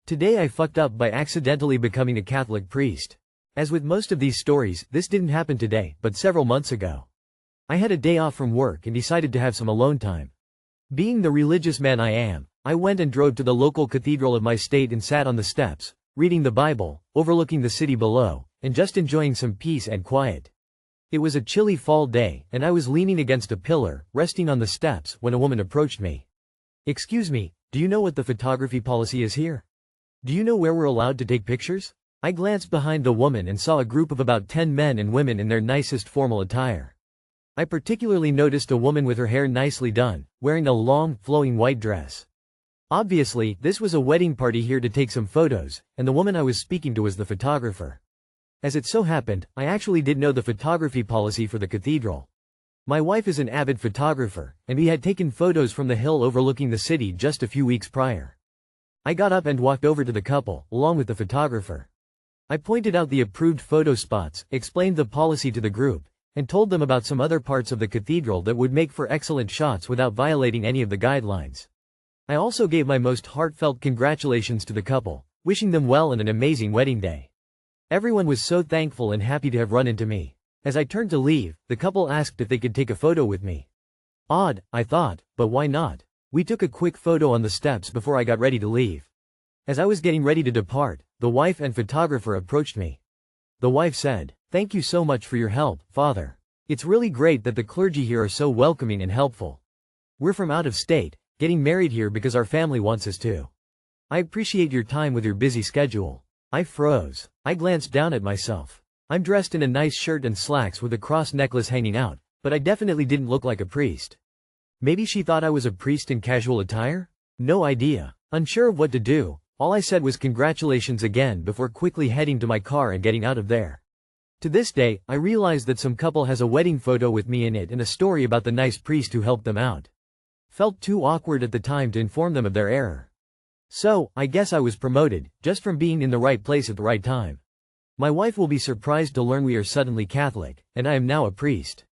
Today I fucked up by accidentally becoming a Catholic priest. As with most of these stories, this didn't happen today, but several months ago. I had a day off from work and decided to have some alone time. Being the religious man I am, I went and drove to the local cathedral of my state and sat on the steps, reading the Bible, overlooking the city below, and just enjoying some peace and quiet. It was a chilly fall day, and I was leaning against a pillar, resting on the steps, when a woman approached me. "Excuse me, do you know what the photography policy is here? Do you know where we're allowed to take pictures?" I glanced behind the woman and saw a group of about 10 men and women in their nicest formal attire. I particularly noticed a woman with her hair nicely done, wearing a long, flowing white dress. Obviously, this was a wedding party here to take some photos, and the woman I was speaking to was the photographer. As it so happened, I actually did know the photography policy for the cathedral. My wife is an avid photographer, and we had taken photos from the hill overlooking the city just a few weeks prior. I got up and walked over to the couple, along with the photographer. I pointed out the approved photo spots, explained the policy to the group, and told them about some other parts of the cathedral that would make for excellent shots without violating any of the guidelines. I also gave my most heartfelt congratulations to the couple, wishing them well and an amazing wedding day. Everyone was so thankful and happy to have run into me. As I turned to leave, the couple asked if they could take a photo with me. Odd, I thought, but why not? We took a quick photo on the steps before I got ready to leave. As I was getting ready to depart, the wife and photographer approached me. The wife said, "Thank you so much for your help, Father. It's really great that the clergy here are so welcoming and helpful. We're from out of state, getting married here because our family wants us to. I appreciate your time with your busy schedule." I froze. I glanced down at myself. I'm dressed in a nice shirt and slacks with a cross necklace hanging out, but I definitely didn't look like a priest. Maybe she thought I was a priest in casual attire? No idea. Unsure of what to do, all I said was congratulations again before quickly heading to my car and getting out of there. To this day, I realize that some couple has a wedding photo with me in it and a story about the nice priest who helped them out. Felt too awkward at the time to inform them of their error. So, I guess I was promoted, just from being in the right place at the right time. My wife will be surprised to learn we are suddenly Catholic, and I am now a priest.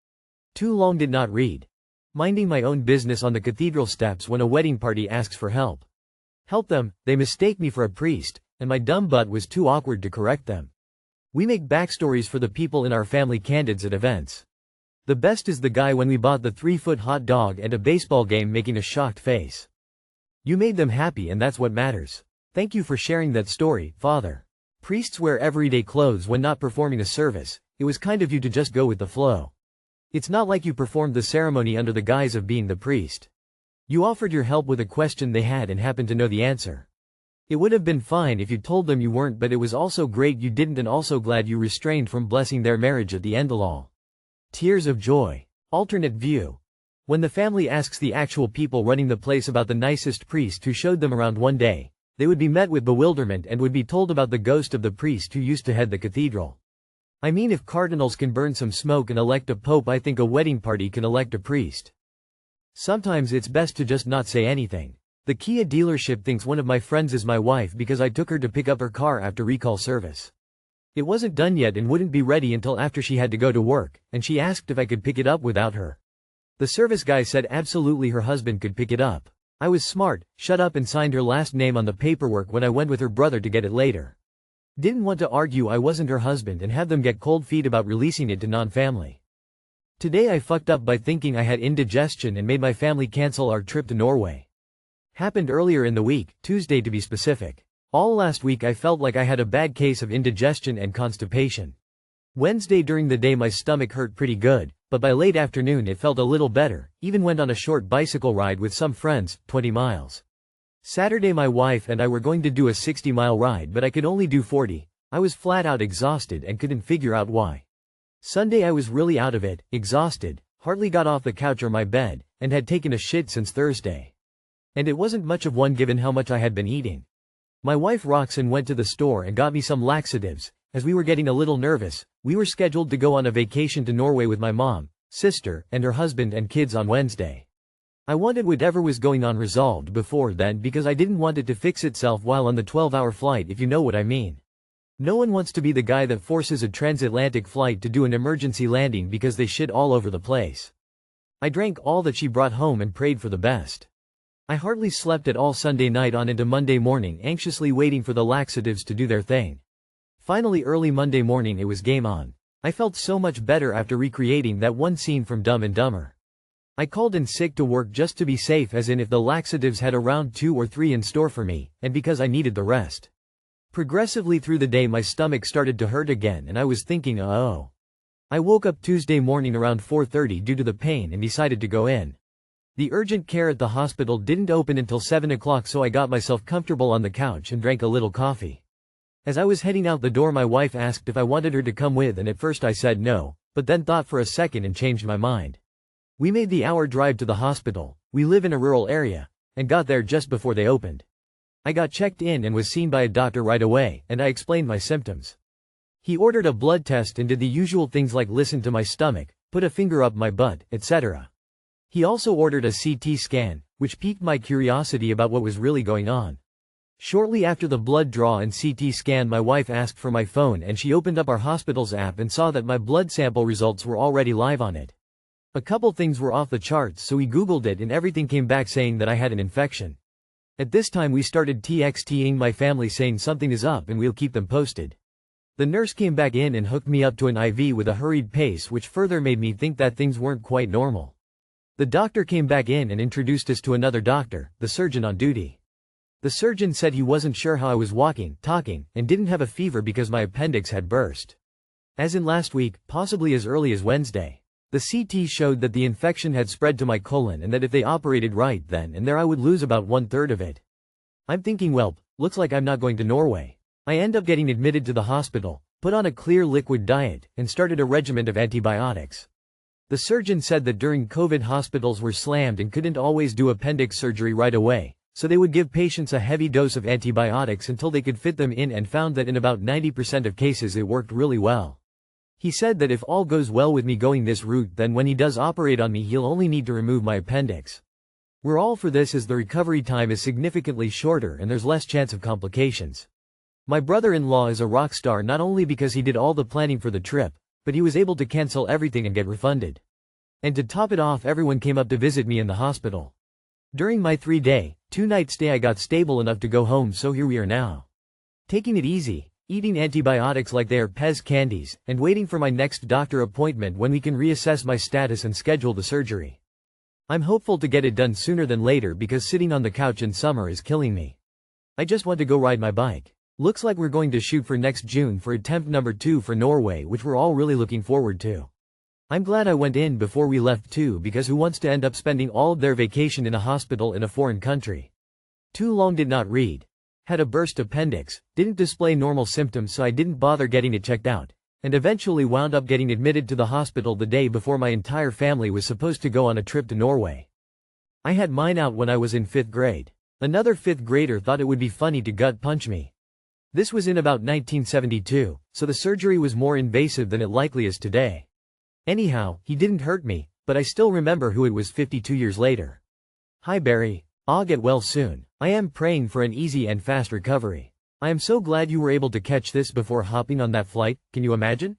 Too long did not read. Minding my own business on the cathedral steps when a wedding party asks for help. Help them, they mistake me for a priest, and my dumb butt was too awkward to correct them. We make backstories for the people in our family candids at events. The best is the guy when we bought the 3-foot hot dog at a baseball game making a shocked face. You made them happy and that's what matters. Thank you for sharing that story, Father. Priests wear everyday clothes when not performing a service. It was kind of you to just go with the flow. It's not like you performed the ceremony under the guise of being the priest. You offered your help with a question they had and happened to know the answer. It would have been fine if you told them you weren't, but it was also great you didn't and also glad you restrained from blessing their marriage at the end of all. Tears of joy. Alternate view. When the family asks the actual people running the place about the nicest priest who showed them around one day, they would be met with bewilderment and would be told about the ghost of the priest who used to head the cathedral. I mean, if cardinals can burn some smoke and elect a pope, I think a wedding party can elect a priest. Sometimes it's best to just not say anything. The Kia dealership thinks one of my friends is my wife because I took her to pick up her car after recall service. It wasn't done yet and wouldn't be ready until after she had to go to work, and she asked if I could pick it up without her. The service guy said absolutely her husband could pick it up. I was smart, shut up and signed her last name on the paperwork when I went with her brother to get it later. Didn't want to argue I wasn't her husband and have them get cold feet about releasing it to non-family. Today I fucked up by thinking I had indigestion and made my family cancel our trip to Norway. Happened earlier in the week, Tuesday to be specific. All last week I felt like I had a bad case of indigestion and constipation. Wednesday during the day my stomach hurt pretty good, but by late afternoon it felt a little better, even went on a short bicycle ride with some friends, 20 miles. Saturday my wife and I were going to do a 60-mile ride but I could only do 40. I was flat out exhausted and couldn't figure out why. Sunday I was really out of it, exhausted, hardly got off the couch or my bed, and had taken a shit since Thursday. And it wasn't much of one given how much I had been eating. My wife Roxanne went to the store and got me some laxatives. As we were getting a little nervous, we were scheduled to go on a vacation to Norway with my mom, sister, and her husband and kids on Wednesday. I wanted whatever was going on resolved before then because I didn't want it to fix itself while on the 12-hour flight, if you know what I mean. No one wants to be the guy that forces a transatlantic flight to do an emergency landing because they shit all over the place. I drank all that she brought home and prayed for the best. I hardly slept at all Sunday night on into Monday morning, anxiously waiting for the laxatives to do their thing. Finally, early Monday morning it was game on. I felt so much better after recreating that one scene from Dumb and Dumber. I called in sick to work just to be safe, as in if the laxatives had around 2 or 3 in store for me, and because I needed the rest. Progressively through the day my stomach started to hurt again and I was thinking oh. I woke up Tuesday morning around 4:30 due to the pain and decided to go in. The urgent care at the hospital didn't open until 7 o'clock, so I got myself comfortable on the couch and drank a little coffee. As I was heading out the door my wife asked if I wanted her to come with, and at first I said no, but then thought for a second and changed my mind. We made the hour drive to the hospital, we live in a rural area, and got there just before they opened. I got checked in and was seen by a doctor right away, and I explained my symptoms. He ordered a blood test and did the usual things like listen to my stomach, put a finger up my butt, etc. He also ordered a CT scan, which piqued my curiosity about what was really going on. Shortly after the blood draw and CT scan my wife asked for my phone and she opened up our hospital's app and saw that my blood sample results were already live on it. A couple things were off the charts, so we googled it and everything came back saying that I had an infection. At this time we started texting my family saying something is up and we'll keep them posted. The nurse came back in and hooked me up to an IV with a hurried pace, which further made me think that things weren't quite normal. The doctor came back in and introduced us to another doctor, the surgeon on duty. The surgeon said he wasn't sure how I was walking, talking, and didn't have a fever because my appendix had burst. As in last week, possibly as early as Wednesday. The CT showed that the infection had spread to my colon and that if they operated right then and there I would lose about 1/3 of it. I'm thinking, well, looks like I'm not going to Norway. I end up getting admitted to the hospital, put on a clear liquid diet, and started a regimen of antibiotics. The surgeon said that during COVID hospitals were slammed and couldn't always do appendix surgery right away, so they would give patients a heavy dose of antibiotics until they could fit them in, and found that in about 90% of cases it worked really well. He said that if all goes well with me going this route, then when he does operate on me he'll only need to remove my appendix. We're all for this as the recovery time is significantly shorter and there's less chance of complications. My brother-in-law is a rock star not only because he did all the planning for the trip, but he was able to cancel everything and get refunded. And to top it off, everyone came up to visit me in the hospital. During my 3-day, 2-night stay I got stable enough to go home, so here we are now. Taking it easy, eating antibiotics like they are Pez candies, and waiting for my next doctor appointment when we can reassess my status and schedule the surgery. I'm hopeful to get it done sooner than later because sitting on the couch in summer is killing me. I just want to go ride my bike. Looks like we're going to shoot for next June for attempt number 2 for Norway, which we're all really looking forward to. I'm glad I went in before we left too, because who wants to end up spending all of their vacation in a hospital in a foreign country? Too long did not read. Had a burst appendix, didn't display normal symptoms, so I didn't bother getting it checked out, and eventually wound up getting admitted to the hospital the day before my entire family was supposed to go on a trip to Norway. I had mine out when I was in 5th grade. Another 5th grader thought it would be funny to gut punch me. This was in about 1972, so the surgery was more invasive than it likely is today. Anyhow, he didn't hurt me, but I still remember who it was 52 years later. Hi Barry, I'll get well soon. I am praying for an easy and fast recovery. I am so glad you were able to catch this before hopping on that flight, can you imagine?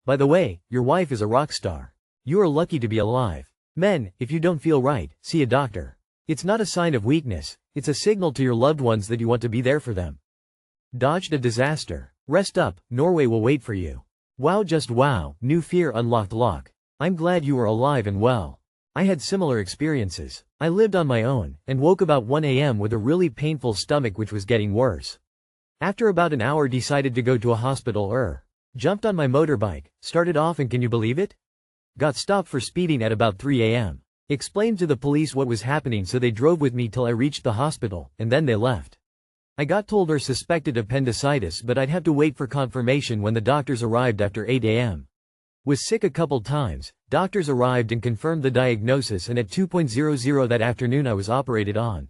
By the way, your wife is a rock star. You are lucky to be alive. Men, if you don't feel right, see a doctor. It's not a sign of weakness, it's a signal to your loved ones that you want to be there for them. Dodged a disaster. Rest up, Norway will wait for you. Wow, just wow, new fear unlocked lock. I'm glad you are alive and well. I had similar experiences. I lived on my own, and woke about 1 a.m. with a really painful stomach which was getting worse. After about an hour decided to go to a hospital. Jumped on my motorbike, started off, and can you believe it? Got stopped for speeding at about 3 a.m. Explained to the police what was happening, so they drove with me till I reached the hospital, and then they left. I got told or suspected appendicitis, but I'd have to wait for confirmation when the doctors arrived after 8 a.m. Was sick a couple times, doctors arrived and confirmed the diagnosis, and at 2:00 that afternoon I was operated on.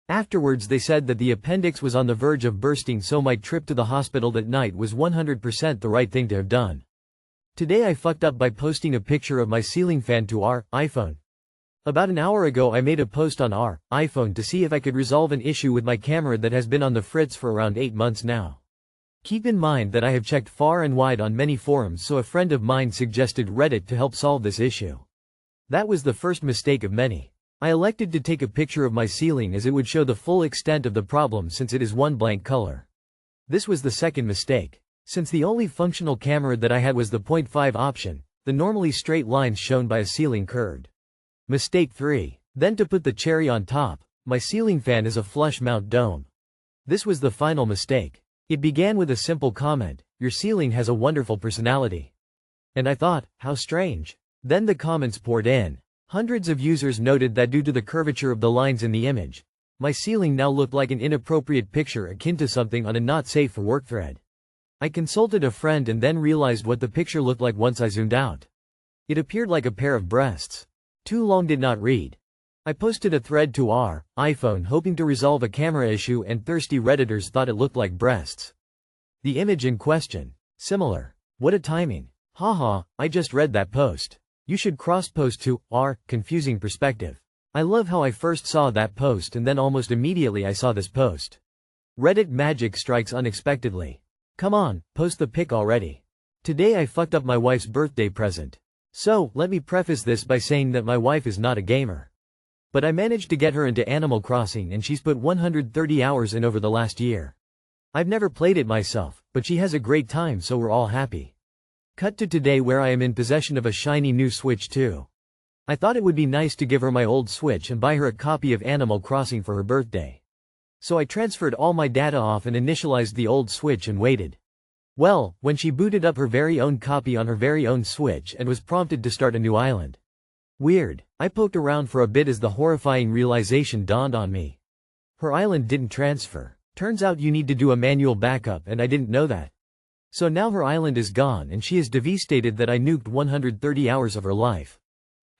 Afterwards they said that the appendix was on the verge of bursting, so my trip to the hospital that night was 100% the right thing to have done. Today I fucked up by posting a picture of my ceiling fan to our iPhone. About an hour ago I made a post on our iPhone to see if I could resolve an issue with my camera that has been on the fritz for around 8 months now. Keep in mind that I have checked far and wide on many forums, so a friend of mine suggested Reddit to help solve this issue. That was the first mistake of many. I elected to take a picture of my ceiling as it would show the full extent of the problem since it is one blank color. This was the second mistake. Since the only functional camera that I had was the 0.5 option, the normally straight lines shown by a ceiling curved. Mistake 3. Then to put the cherry on top, my ceiling fan is a flush mount dome. This was the final mistake. It began with a simple comment, "Your ceiling has a wonderful personality." And I thought, how strange. Then the comments poured in. Hundreds of users noted that due to the curvature of the lines in the image, my ceiling now looked like an inappropriate picture akin to something on a not safe for work thread. I consulted a friend and then realized what the picture looked like once I zoomed out. It appeared like a pair of breasts. Too long did not read. I posted a thread to our iPhone hoping to resolve a camera issue, and thirsty Redditors thought it looked like breasts. The image in question. Similar. What a timing. Haha, I just read that post. You should cross-post to our confusing perspective. I love how I first saw that post and then almost immediately I saw this post. Reddit magic strikes unexpectedly. Come on, post the pic already. Today I fucked up my wife's birthday present. So, let me preface this by saying that my wife is not a gamer. But I managed to get her into Animal Crossing and she's put 130 hours in over the last year. I've never played it myself, but she has a great time, so we're all happy. Cut to today where I am in possession of a shiny new Switch 2. I thought it would be nice to give her my old Switch and buy her a copy of Animal Crossing for her birthday. So I transferred all my data off and initialized the old Switch and waited. Well, when she booted up her very own copy on her very own Switch and was prompted to start a new island. Weird. I poked around for a bit as the horrifying realization dawned on me. Her island didn't transfer. Turns out you need to do a manual backup and I didn't know that. So now her island is gone and she is devastated that I nuked 130 hours of her life.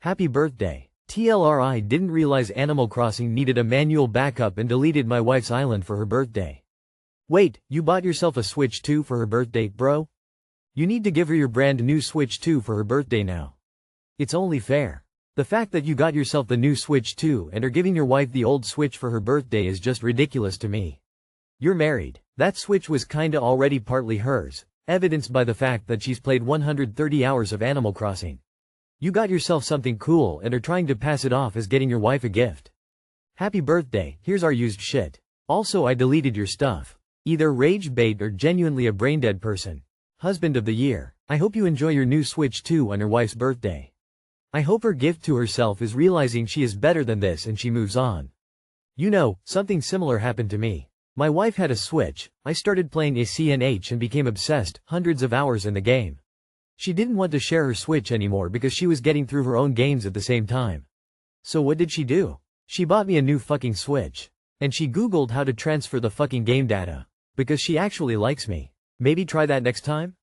Happy birthday. TLR, I didn't realize Animal Crossing needed a manual backup and deleted my wife's island for her birthday. Wait, you bought yourself a Switch 2 for her birthday, bro? You need to give her your brand new Switch 2 for her birthday now. It's only fair. The fact that you got yourself the new Switch 2 and are giving your wife the old Switch for her birthday is just ridiculous to me. You're married. That Switch was kinda already partly hers, evidenced by the fact that she's played 130 hours of Animal Crossing. You got yourself something cool and are trying to pass it off as getting your wife a gift. Happy birthday, here's our used shit. Also, I deleted your stuff. Either rage bait or genuinely a braindead person. Husband of the year. I hope you enjoy your new Switch 2 on your wife's birthday. I hope her gift to herself is realizing she is better than this and she moves on. You know, something similar happened to me. My wife had a Switch, I started playing ACNH and became obsessed, hundreds of hours in the game. She didn't want to share her Switch anymore because she was getting through her own games at the same time. So what did she do? She bought me a new fucking Switch. And she googled how to transfer the fucking game data. Because she actually likes me. Maybe try that next time?